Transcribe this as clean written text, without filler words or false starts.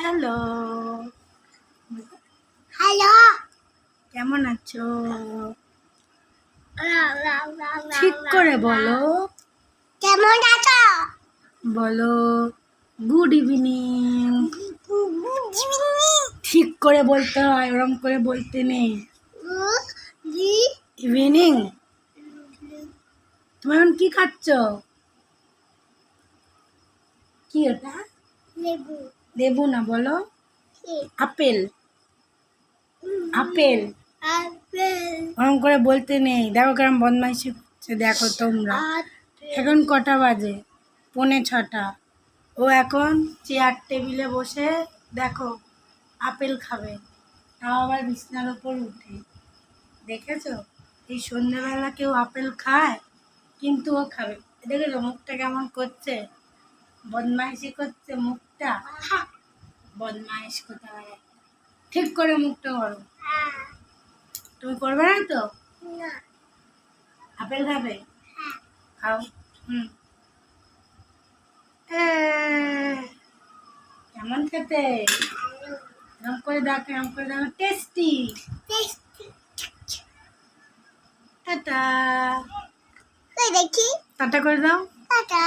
Hello, hello, কেমন আছো? ঠিক করে বলো। কেমন আছো? বলো গুড ইভিনিং। ঠিক করে বলতে হয়, ওরম করে বলতে নেই। ইভিনিং। তুমি এখন কি খাচ্ছ? কি ওটা? লেবু। লেবু না, বলো কি? আপেল। Apple apple. ওরম করে বলতে নেই। দেখো কেরম বদমাইশি করছে, দেখো তোমরা। এখন কটা বাজে? 5:45। ও এখন চেয়ার টেবিলে বসে দেখো আপেল খাবে, তাও আবার বিছনার ওপর উঠে। দেখেছো? এই সন্ধ্যেবেলা কেউ আপেল খায়? কিন্তু ও খাবে। দেখেছো মুখটা কেমন করছে? বদমাইশি করছে মুখটা। বদমাইশ কোথায়। ঠিক করে মুখটা করো। তুমি করবে না তো? না। আপেল খাবে? হ্যাঁ। খাও। হুম। কেমন খেতে? এরকম করে দেখো, এরকম করে দেখো, টেস্টি। টেস্টি। টাটা। কই দেখি? টাটা করে দাও। টাটা।